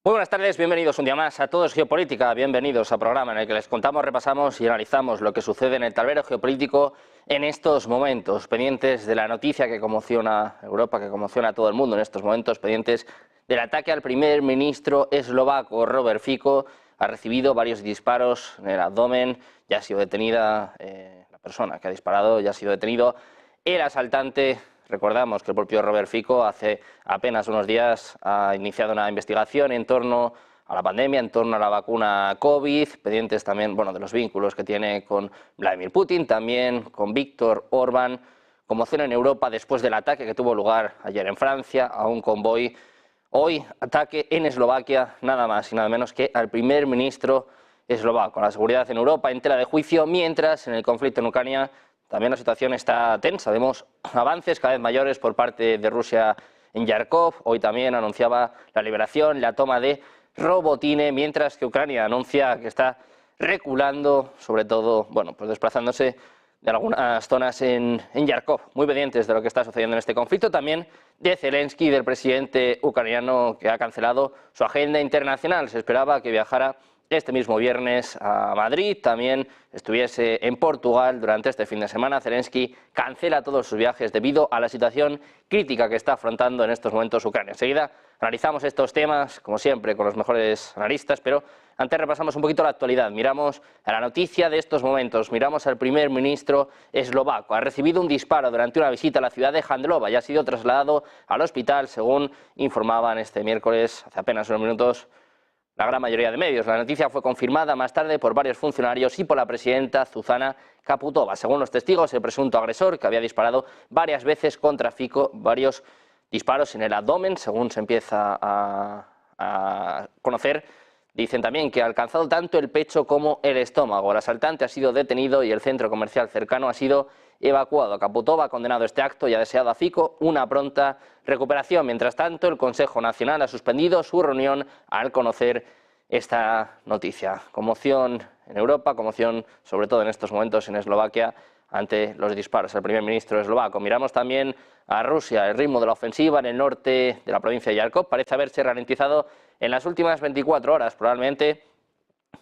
Muy buenas tardes, bienvenidos un día más a Todo Geopolítica, bienvenidos al programa en el que les contamos, repasamos y analizamos lo que sucede en el tablero geopolítico en estos momentos, pendientes de la noticia que conmociona a Europa, que conmociona a todo el mundo en estos momentos, pendientes del ataque al primer ministro eslovaco. Robert Fico ha recibido varios disparos en el abdomen, ya ha sido detenida la persona que ha disparado, ya ha sido detenido el asaltante. Recordamos que el propio Robert Fico hace apenas unos días ha iniciado una investigación en torno a la pandemia, en torno a la vacuna COVID, pendientes también de los vínculos que tiene con Vladimir Putin, también con Víctor Orbán. Conmoción en Europa después del ataque que tuvo lugar ayer en Francia a un convoy. Hoy ataque en Eslovaquia, nada más y nada menos que al primer ministro eslovaco. La seguridad en Europa en tela de juicio, mientras en el conflicto en Ucrania también la situación está tensa. Vemos avances cada vez mayores por parte de Rusia en Kharkov. Hoy también anunciaba la liberación, la toma de Robotine, mientras que Ucrania anuncia que está reculando, sobre todo, desplazándose de algunas zonas en Kharkov. Muy pendientes de lo que está sucediendo en este conflicto, también de Zelensky, del presidente ucraniano, que ha cancelado su agenda internacional. Se esperaba que viajara este mismo viernes a Madrid, también estuviese en Portugal durante este fin de semana. Zelensky cancela todos sus viajes debido a la situación crítica que está afrontando en estos momentos Ucrania. Enseguida analizamos estos temas, como siempre, con los mejores analistas, pero antes repasamos un poquito la actualidad. Miramos a la noticia de estos momentos, miramos al primer ministro eslovaco. Ha recibido un disparo durante una visita a la ciudad de Handlova y ha sido trasladado al hospital, según informaban este miércoles, hace apenas unos minutos, la gran mayoría de medios. La noticia fue confirmada más tarde por varios funcionarios y por la presidenta Zuzana Kaputova. Según los testigos, el presunto agresor, que había disparado varias veces contra Fico, varios disparos en el abdomen, según se empieza a conocer, dicen también que ha alcanzado tanto el pecho como el estómago. El asaltante ha sido detenido y el centro comercial cercano ha sido evacuado. Kaputova ha condenado este acto y ha deseado a Fico una pronta recuperación. Mientras tanto, el Consejo Nacional ha suspendido su reunión al conocer esta noticia. Conmoción en Europa, conmoción sobre todo en estos momentos en Eslovaquia ante los disparos al primer ministro eslovaco. Miramos también a Rusia. El ritmo de la ofensiva en el norte de la provincia de Kharkov parece haberse ralentizado en las últimas 24 horas, probablemente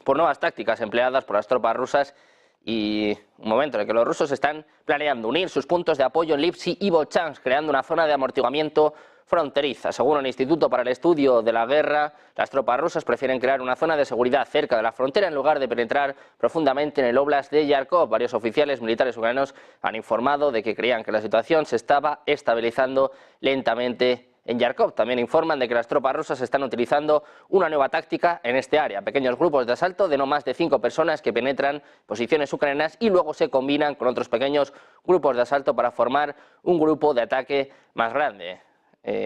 por nuevas tácticas empleadas por las tropas rusas y un momento en el que los rusos están planeando unir sus puntos de apoyo en Lipsy y Volchansk, creando una zona de amortiguamiento fronteriza. Según el Instituto para el Estudio de la Guerra, las tropas rusas prefieren crear una zona de seguridad cerca de la frontera en lugar de penetrar profundamente en el óblast de Kharkov. Varios oficiales militares ucranianos han informado de que creían que la situación se estaba estabilizando lentamente en Kharkov. También informan de que las tropas rusas están utilizando una nueva táctica en este área, pequeños grupos de asalto de no más de 5 personas que penetran posiciones ucranianas y luego se combinan con otros pequeños grupos de asalto para formar un grupo de ataque más grande.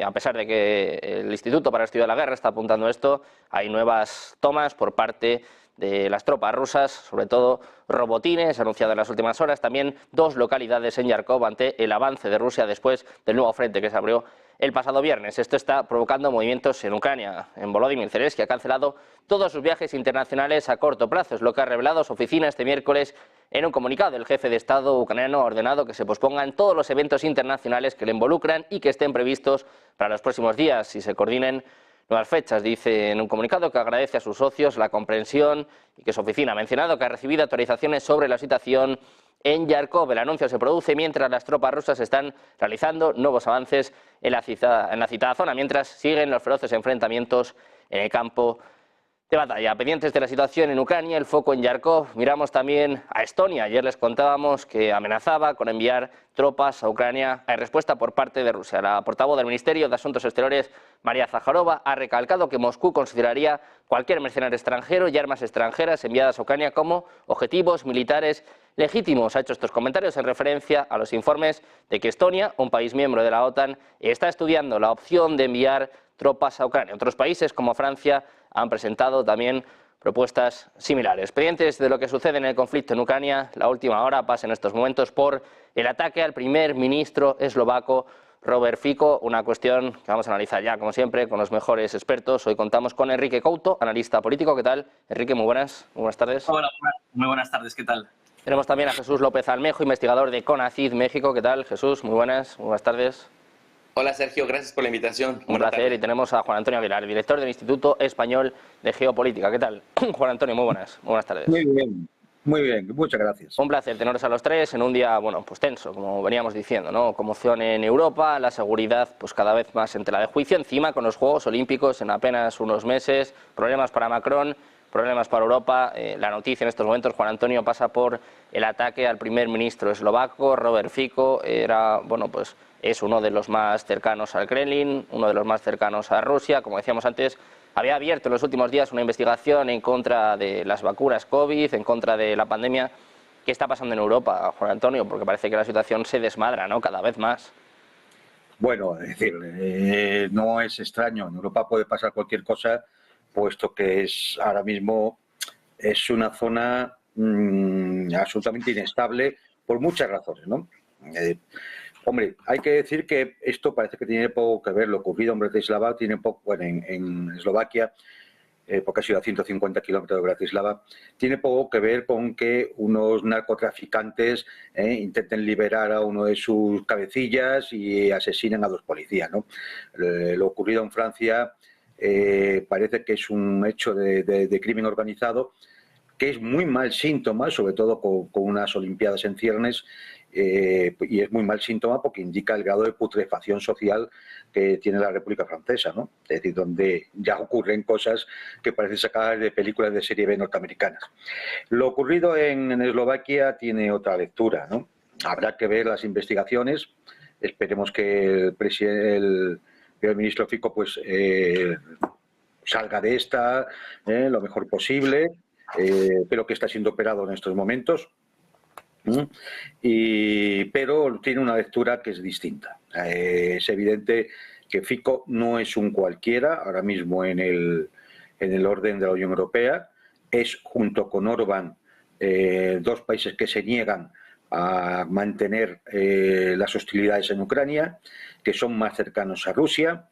A pesar de que el Instituto para el Estudio de la Guerra está apuntando esto, hay nuevas tomas por parte de las tropas rusas, sobre todo Robotine, se ha anunciado en las últimas horas, también 2 localidades en Kharkov ante el avance de Rusia después del nuevo frente que se abrió el pasado viernes. Esto está provocando movimientos en Ucrania. En Volodymyr Zelensky ha cancelado todos sus viajes internacionales a corto plazo, es lo que ha revelado su oficina este miércoles en un comunicado. El jefe de Estado ucraniano ha ordenado que se pospongan todos los eventos internacionales que le involucran y que estén previstos para los próximos días y se coordinen nuevas fechas. Dice en un comunicado que agradece a sus socios la comprensión y que su oficina ha mencionado que ha recibido actualizaciones sobre la situación en Kharkov. El anuncio se produce mientras las tropas rusas están realizando nuevos avances en la citada zona, mientras siguen los feroces enfrentamientos en el campo de batalla. Pendientes de la situación en Ucrania, el foco en Kharkov, miramos también a Estonia. Ayer les contábamos que amenazaba con enviar tropas a Ucrania en respuesta por parte de Rusia. La portavoz del Ministerio de Asuntos Exteriores, María Zaharova, ha recalcado que Moscú consideraría cualquier mercenario extranjero y armas extranjeras enviadas a Ucrania como objetivos militares legítimos. Ha hecho estos comentarios en referencia a los informes de que Estonia, un país miembro de la OTAN, está estudiando la opción de enviar tropas a Ucrania. Otros países como Francia han presentado también propuestas similares. Pendientes de lo que sucede en el conflicto en Ucrania, la última hora pasa en estos momentos por el ataque al primer ministro eslovaco Robert Fico, una cuestión que vamos a analizar ya, como siempre, con los mejores expertos. Hoy contamos con Enrique Couto, analista político. ¿Qué tal? Enrique, muy buenas tardes. Hola, muy buenas tardes, ¿qué tal? Tenemos también a Jesús López Almejo, investigador de CONACYT México. ¿Qué tal, Jesús? Muy buenas tardes. Hola Sergio, gracias por la invitación. Un placer, y tenemos a Juan Antonio Aguilar, director del Instituto Español de Geopolítica. ¿Qué tal? Juan Antonio, muy buenas. Buenas tardes. Muy bien, muchas gracias. Un placer teneros a los tres en un día, bueno, pues tenso, como veníamos diciendo, ¿no? Conmoción en Europa, la seguridad pues cada vez más en tela de juicio, encima con los Juegos Olímpicos en apenas unos meses, problemas para Macron, problemas para Europa. La noticia en estos momentos, Juan Antonio, pasa por el ataque al primer ministro eslovaco, Robert Fico. Era, bueno, pues es uno de los más cercanos al Kremlin, uno de los más cercanos a Rusia. Como decíamos antes, había abierto en los últimos días una investigación en contra de las vacunas COVID, en contra de la pandemia. ¿Qué está pasando en Europa, Juan Antonio? Porque parece que la situación se desmadra, ¿no? Cada vez más. Bueno, es decir, no es extraño. En Europa puede pasar cualquier cosa, puesto que ahora mismo es una zona absolutamente inestable por muchas razones, ¿no? Hombre, hay que decir que esto parece que tiene poco que ver, lo ocurrido en Bratislava tiene poco, bueno, en Eslovaquia, porque ha sido a 150 kilómetros de Bratislava, tiene poco que ver con que unos narcotraficantes intenten liberar a uno de sus cabecillas y asesinen a dos policías, ¿no? Lo ocurrido en Francia parece que es un hecho de crimen organizado, que es muy mal síntoma, sobre todo con unas Olimpiadas en ciernes, y es muy mal síntoma porque indica el grado de putrefacción social que tiene la República Francesa, ¿no? Es decir, donde ya ocurren cosas que parecen sacadas de películas de serie B norteamericanas. Lo ocurrido en Eslovaquia tiene otra lectura, ¿no? Habrá que ver las investigaciones. Esperemos que el primer ministro Fico pues, salga de esta lo mejor posible, pero que está siendo operado en estos momentos. Pero tiene una lectura que es distinta. Es evidente que Fico no es un cualquiera ahora mismo en el orden de la Unión Europea. Es, junto con Orbán, dos países que se niegan a mantener las hostilidades en Ucrania, que son más cercanos a Rusia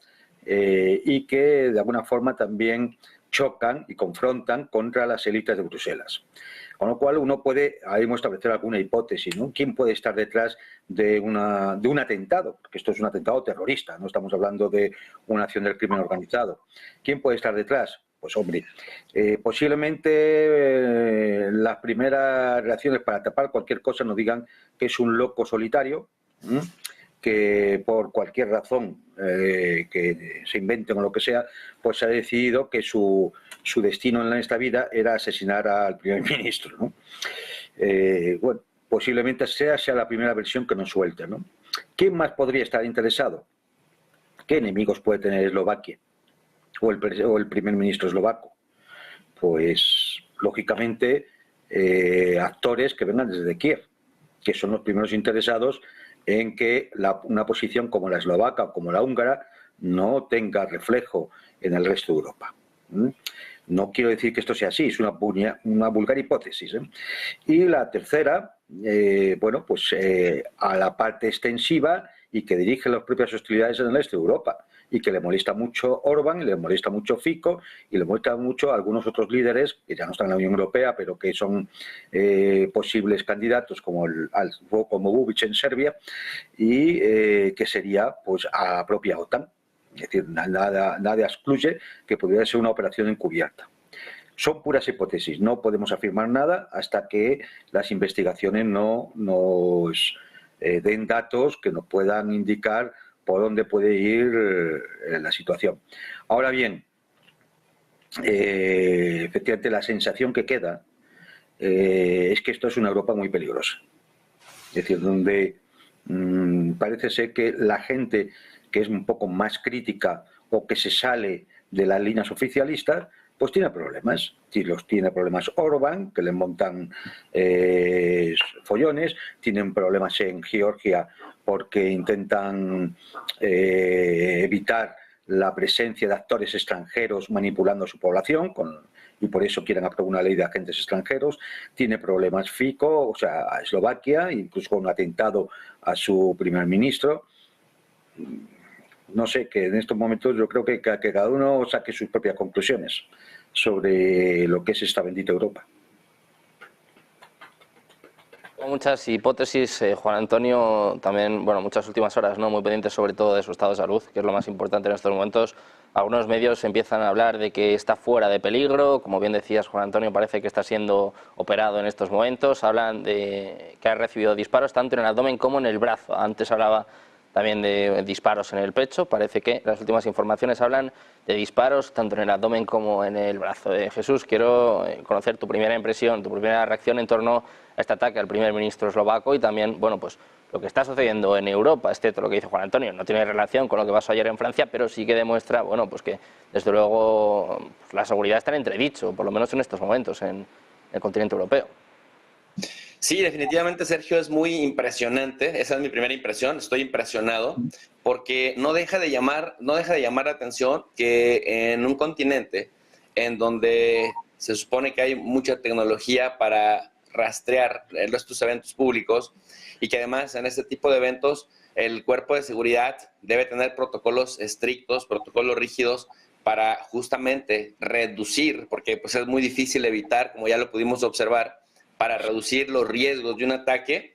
y que de alguna forma también chocan y confrontan contra las élites de Bruselas. Con lo cual uno puede, ahí hemos establecer alguna hipótesis, ¿no? ¿Quién puede estar detrás de un atentado? Porque esto es un atentado terrorista, no estamos hablando de una acción del crimen organizado. ¿Quién puede estar detrás? Pues hombre, posiblemente las primeras reacciones para tapar cualquier cosa nos digan que es un loco solitario, que por cualquier razón que se inventen o lo que sea, pues ha decidido que su destino en esta vida era asesinar al primer ministro, ¿no? Bueno, posiblemente sea la primera versión que nos suelta, ¿no? ¿Quién más podría estar interesado? ¿Qué enemigos puede tener Eslovaquia o el primer ministro eslovaco? Pues, lógicamente, actores que vengan desde Kiev, que son los primeros interesados en que una posición como la eslovaca o como la húngara no tenga reflejo en el resto de Europa. No quiero decir que esto sea así, es una vulgar hipótesis. Y la tercera, bueno, pues a la parte extensiva y que dirige las propias hostilidades en el este de Europa, y que le molesta mucho Orbán, y le molesta mucho Fico, y le molesta mucho a algunos otros líderes que ya no están en la Unión Europea, pero que son posibles candidatos, como Vučić en Serbia, y que sería pues a la propia OTAN. Es decir, nada excluye que pudiera ser una operación encubierta. Son puras hipótesis, no podemos afirmar nada hasta que las investigaciones no nos den datos que nos puedan indicar por dónde puede ir la situación. Ahora bien, efectivamente la sensación que queda es que esto es una Europa muy peligrosa. Es decir, donde parece ser que la gente que es un poco más crítica o que se sale de las líneas oficialistas, pues tiene problemas. Tiene problemas Orbán, que le montan follones, tienen problemas en Georgia porque intentan evitar la presencia de actores extranjeros manipulando a su población, y por eso quieren aprobar una ley de agentes extranjeros. Tiene problemas Fico, o sea, a Eslovaquia, incluso con un atentado a su primer ministro. No sé, que en estos momentos yo creo que cada uno saque sus propias conclusiones sobre lo que es esta bendita Europa. muchas hipótesis, Juan Antonio, también, bueno, muchas últimas horas, ¿no? Muy pendientes sobre todo de su estado de salud, que es lo más importante en estos momentos. Algunos medios empiezan a hablar de que está fuera de peligro, como bien decías, Juan Antonio, parece que está siendo operado en estos momentos. Hablan de que ha recibido disparos tanto en el abdomen como en el brazo. Antes hablaba también de disparos en el pecho. Parece que las últimas informaciones hablan de disparos tanto en el abdomen como en el brazo. Jesús, quiero conocer tu primera impresión, tu primera reacción en torno a este ataque al primer ministro eslovaco y también, bueno, pues lo que está sucediendo en Europa, excepto lo que dice Juan Antonio, no tiene relación con lo que pasó ayer en Francia, pero sí que demuestra, bueno, pues que desde luego pues, la seguridad está en entredicho, por lo menos en estos momentos, en el continente europeo. Sí, definitivamente, Sergio, es muy impresionante. Esa es mi primera impresión. Estoy impresionado porque no deja de llamar la atención que en un continente en donde se supone que hay mucha tecnología para rastrear estos eventos públicos y que además en este tipo de eventos el cuerpo de seguridad debe tener protocolos estrictos, protocolos rígidos para justamente reducir, porque pues es muy difícil evitar, como ya lo pudimos observar, para reducir los riesgos de un ataque.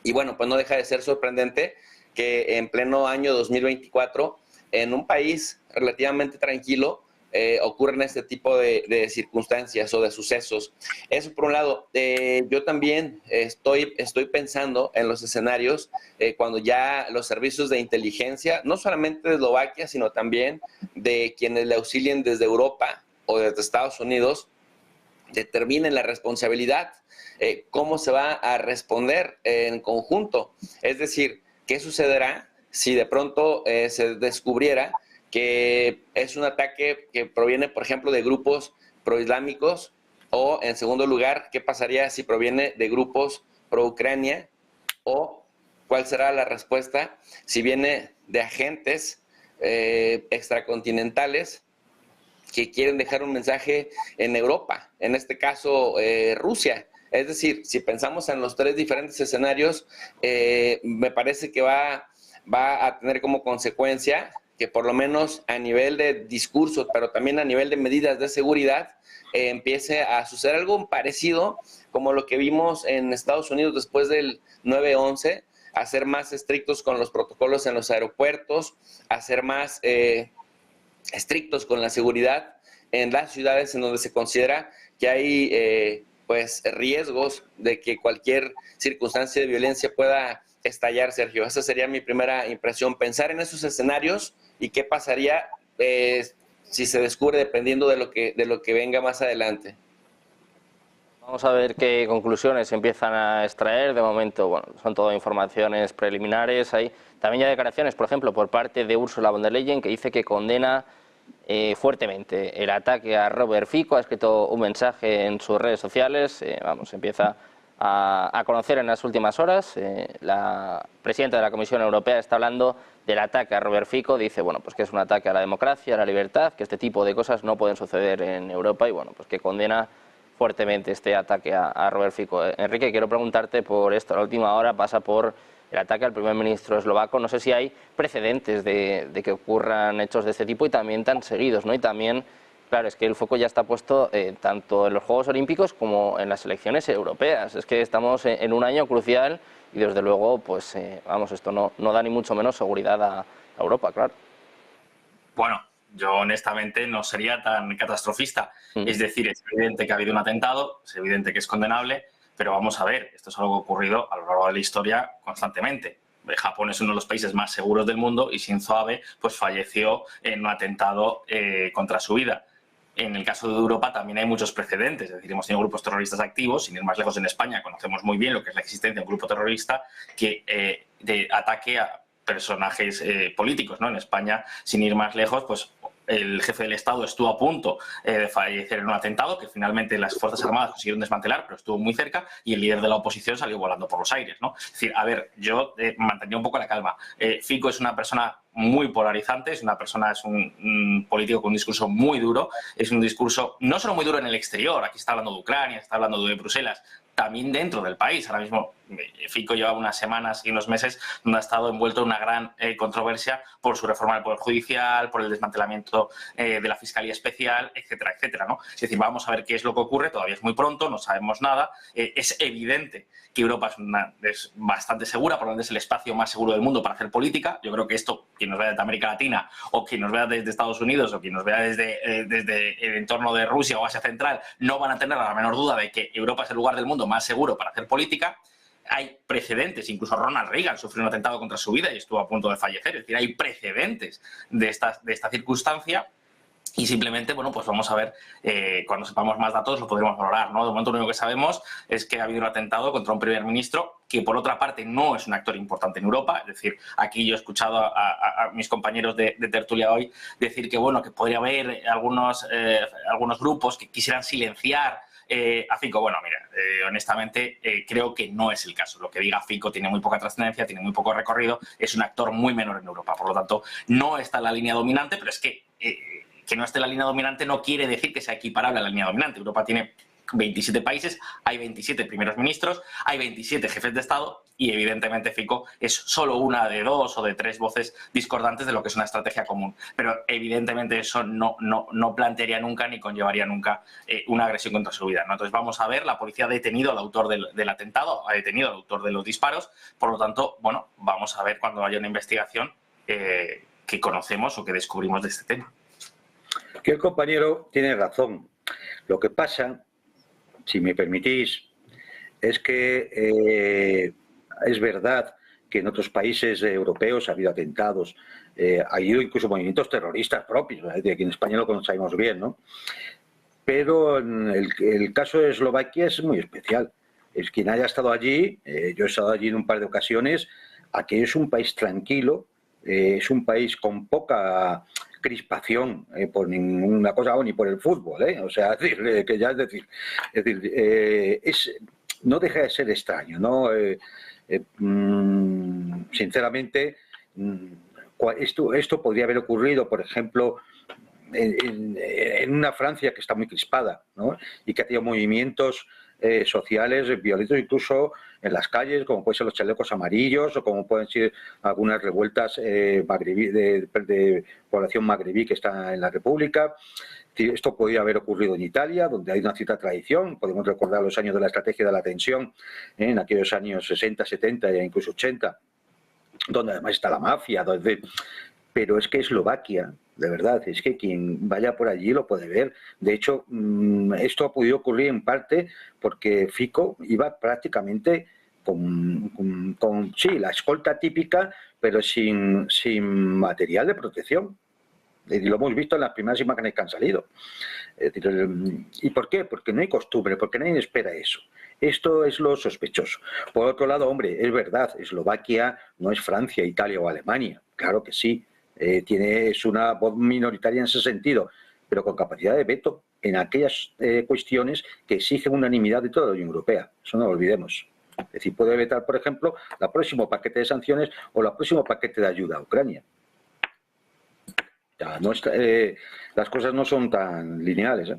Y bueno, pues no deja de ser sorprendente que en pleno año 2024, en un país relativamente tranquilo, ocurren este tipo de circunstancias o de sucesos. Eso por un lado. Yo también estoy pensando en los escenarios cuando ya los servicios de inteligencia, no solamente de Eslovaquia, sino también de quienes le auxilien desde Europa o desde Estados Unidos, determinen la responsabilidad, cómo se va a responder en conjunto. Es decir, ¿qué sucederá si de pronto se descubriera que es un ataque que proviene, por ejemplo, de grupos proislámicos? O, en segundo lugar, ¿qué pasaría si proviene de grupos pro-Ucrania? O, ¿cuál será la respuesta si viene de agentes extracontinentales que quieren dejar un mensaje en Europa, en este caso Rusia? Es decir, si pensamos en los tres diferentes escenarios, me parece que va a tener como consecuencia que por lo menos a nivel de discursos, pero también a nivel de medidas de seguridad, empiece a suceder algo parecido como lo que vimos en Estados Unidos después del 9/11, a ser más estrictos con los protocolos en los aeropuertos, a ser más estrictos con la seguridad en las ciudades en donde se considera que hay pues riesgos de que cualquier circunstancia de violencia pueda estallar, Sergio. Esa sería mi primera impresión, pensar en esos escenarios y qué pasaría si se descubre dependiendo de lo que venga más adelante. Vamos a ver qué conclusiones se empiezan a extraer. De momento, bueno, son todo informaciones preliminares. Hay también ya declaraciones, por ejemplo, por parte de Ursula von der Leyen, que dice que condena fuertemente el ataque a Robert Fico. Ha escrito un mensaje en sus redes sociales. Se empieza a conocer en las últimas horas. La presidenta de la Comisión Europea está hablando del ataque a Robert Fico. Dice, bueno, pues que es un ataque a la democracia, a la libertad, que este tipo de cosas no pueden suceder en Europa y, bueno, pues que condena fuertemente este ataque a Robert Fico. Enrique, quiero preguntarte por esto. La última hora pasa por el ataque al primer ministro eslovaco. No sé si hay precedentes de que ocurran hechos de este tipo y también tan seguidos, ¿no? Y también, claro, es que el foco ya está puesto tanto en los Juegos Olímpicos como en las elecciones europeas. Es que estamos en un año crucial y desde luego, pues, esto no da ni mucho menos seguridad a Europa, claro. Bueno, yo honestamente no sería tan catastrofista. Es decir, es evidente que ha habido un atentado, es evidente que es condenable, pero vamos a ver, esto es algo que ha ocurrido a lo largo de la historia constantemente. Japón es uno de los países más seguros del mundo y Shinzo Abe pues, falleció en un atentado contra su vida. En el caso de Europa también hay muchos precedentes, es decir, hemos tenido grupos terroristas activos, sin ir más lejos en España conocemos muy bien lo que es la existencia de un grupo terrorista que de ataque a personajes políticos, ¿no? En España, sin ir más lejos, pues el jefe del Estado estuvo a punto de fallecer en un atentado que finalmente las Fuerzas Armadas consiguieron desmantelar, pero estuvo muy cerca y el líder de la oposición salió volando por los aires, ¿no? Es decir, a ver, yo mantendría un poco la calma. Fico es una persona muy polarizante, es un político con un discurso muy duro, es un discurso no solo muy duro en el exterior, aquí está hablando de Ucrania, está hablando de Bruselas, también dentro del país. Ahora mismo Fico lleva unas semanas y unos meses donde ha estado envuelto en una gran controversia por su reforma del Poder Judicial, por el desmantelamiento de la Fiscalía Especial, etcétera, etcétera, ¿no? Es decir, vamos a ver qué es lo que ocurre, todavía es muy pronto, no sabemos nada. Es evidente que Europa es bastante segura, probablemente es el espacio más seguro del mundo para hacer política. Yo creo que esto, quien nos vea desde América Latina o quien nos vea desde Estados Unidos o quien nos vea desde el entorno de Rusia o Asia Central, no van a tener la menor duda de que Europa es el lugar del mundo más seguro para hacer política. Hay precedentes, incluso Ronald Reagan sufrió un atentado contra su vida y estuvo a punto de fallecer. Es decir, hay precedentes de esta circunstancia. Y simplemente, bueno, pues vamos a ver, cuando sepamos más datos lo podremos valorar, ¿no? De momento lo único que sabemos es que ha habido un atentado contra un primer ministro que, por otra parte, no es un actor importante en Europa. Es decir, aquí yo he escuchado a mis compañeros de tertulia hoy decir que, bueno, que podría haber algunos grupos que quisieran silenciar a Fico. Bueno, mira, honestamente creo que no es el caso. Lo que diga Fico tiene muy poca trascendencia, tiene muy poco recorrido, es un actor muy menor en Europa. Por lo tanto, no está en la línea dominante, pero es que no esté en la línea dominante no quiere decir que sea equiparable a la línea dominante. Europa tiene 27 países, hay 27 primeros ministros, hay 27 jefes de Estado y evidentemente Fico es solo una de 2 o de 3 voces discordantes de lo que es una estrategia común. Pero evidentemente eso no plantearía nunca ni conllevaría nunca una agresión contra su vida, ¿no? Entonces vamos a ver, la policía ha detenido al autor del atentado, ha detenido al autor de los disparos, por lo tanto, bueno, vamos a ver cuando haya una investigación que conocemos o que descubrimos de este tema. Que el compañero tiene razón. Lo que pasa, si me permitís, es que es verdad que en otros países europeos ha habido atentados, ha habido incluso movimientos terroristas propios, de aquí en España lo conocemos bien, ¿no? Pero en el caso de Eslovaquia es muy especial. Es quien haya estado allí, yo he estado allí en un par de ocasiones, aquí es un país tranquilo, es un país con poca crispación por ninguna cosa, o ni por el fútbol, o sea, que ya es decir, no deja de ser extraño, ¿no? Sinceramente, esto podría haber ocurrido, por ejemplo, en una Francia que está muy crispada, ¿no? Y que ha tenido movimientos sociales violentos incluso en las calles, como pueden ser los chalecos amarillos o como pueden ser algunas revueltas de población magrebí que está en la República. Esto podría haber ocurrido en Italia, donde hay una cierta tradición. Podemos recordar los años de la estrategia de la tensión, en aquellos años 60, 70 e incluso 80, donde además está la mafia. Pero es que Eslovaquia, de verdad, es que quien vaya por allí lo puede ver. De hecho, esto ha podido ocurrir en parte porque Fico iba prácticamente con la escolta típica, pero sin material de protección. Y lo hemos visto en las primeras imágenes que han salido. ¿Y por qué? Porque no hay costumbre, porque nadie espera eso. Esto es lo sospechoso. Por otro lado, hombre, es verdad, Eslovaquia no es Francia, Italia o Alemania. Claro que sí. Es una voz minoritaria en ese sentido, pero con capacidad de veto en aquellas cuestiones que exigen unanimidad de toda la Unión Europea. Eso no lo olvidemos. Es decir, puede vetar, por ejemplo, el próximo paquete de sanciones o el próximo paquete de ayuda a Ucrania. Ya, las cosas no son tan lineales,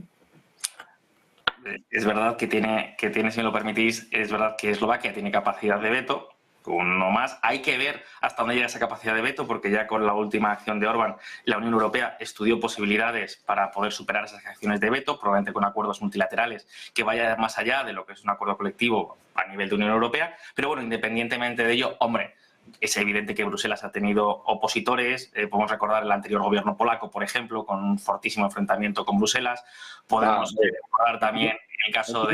Es verdad que tiene, si me lo permitís, es verdad que Eslovaquia tiene capacidad de veto. Uno más. Hay que ver hasta dónde llega esa capacidad de veto, porque ya con la última acción de Orbán, la Unión Europea estudió posibilidades para poder superar esas acciones de veto, probablemente con acuerdos multilaterales que vayan más allá de lo que es un acuerdo colectivo a nivel de Unión Europea. Pero bueno, independientemente de ello, hombre, es evidente que Bruselas ha tenido opositores. Podemos recordar el anterior gobierno polaco, por ejemplo, con un fortísimo enfrentamiento con Bruselas. Podemos recordar también el caso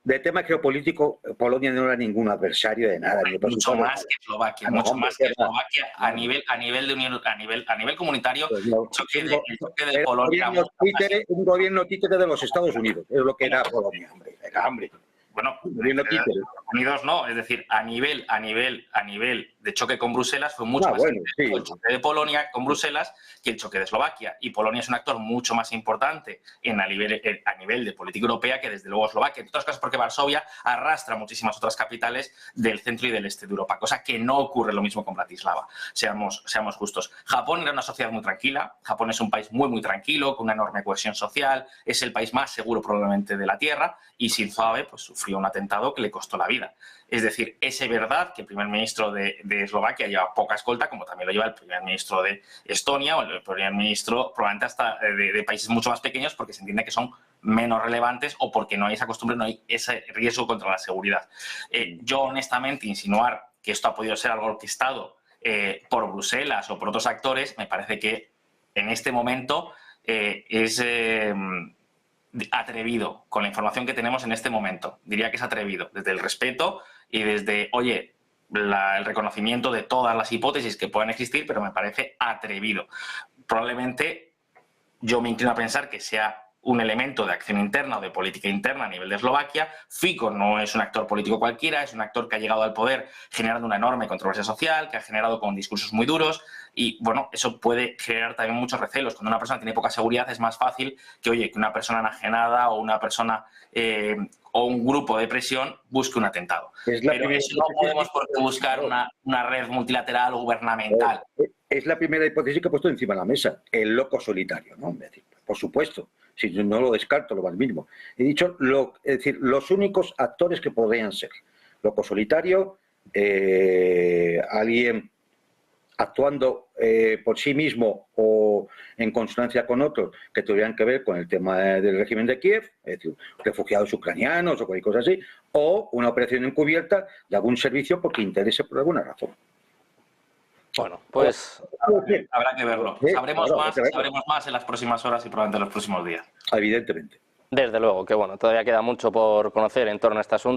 de tema geopolítico, Polonia no era ningún adversario de nada. Mucho más que Eslovaquia, mucho más que Eslovaquia a nivel de Unión, a nivel comunitario. Pues no, el choque de Polonia. Un gobierno títere de los Estados Unidos, es lo que era Polonia, hombre. Bueno, Estados Unidos no, es decir, a nivel de choque con Bruselas fue mucho más intenso el choque de Polonia con Bruselas que el choque de Eslovaquia. Y Polonia es un actor mucho más importante a nivel de política europea que desde luego Eslovaquia. En otras cosas porque Varsovia arrastra muchísimas otras capitales del centro y del este de Europa, cosa que no ocurre lo mismo con Bratislava. Seamos justos. Japón era una sociedad muy tranquila. Japón es un país muy tranquilo, con una enorme cohesión social. Es el país más seguro probablemente de la Tierra. Y Shinzo Abe pues, sufrió un atentado que le costó la vida. Es decir, es verdad que el primer ministro de Eslovaquia lleva poca escolta, como también lo lleva el primer ministro de Estonia o el primer ministro probablemente hasta de países mucho más pequeños, porque se entiende que son menos relevantes o porque no hay esa costumbre, no hay ese riesgo contra la seguridad. Yo, honestamente, insinuar que esto ha podido ser algo orquestado por Bruselas o por otros actores, me parece que en este momento es atrevido con la información que tenemos en este momento. Diría que es atrevido, desde el respeto y desde, oye, el reconocimiento de todas las hipótesis que puedan existir, pero me parece atrevido. Probablemente yo me inclino a pensar que sea un elemento de acción interna o de política interna a nivel de Eslovaquia. Fico no es un actor político cualquiera, es un actor que ha llegado al poder generando una enorme controversia social, que ha generado con discursos muy duros y, bueno, eso puede generar también muchos recelos. Cuando una persona tiene poca seguridad es más fácil que, oye, que una persona enajenada o una persona o un grupo de presión busque un atentado. Pero eso no podemos por qué buscar una red multilateral o gubernamental. Es la primera hipótesis que he puesto encima de la mesa, el loco solitario, ¿no? Es decir, por supuesto. Si no lo descarto, lo más mínimo. He dicho, es decir, los únicos actores que podrían ser loco solitario, alguien actuando por sí mismo o en consonancia con otros que tuvieran que ver con el tema del régimen de Kiev, es decir, refugiados ucranianos o cualquier cosa así, o una operación encubierta de algún servicio porque interese por alguna razón. Bueno, pues habrá que verlo. Sabremos más en las próximas horas y probablemente en los próximos días. Evidentemente. Desde luego que bueno, todavía queda mucho por conocer en torno a este asunto.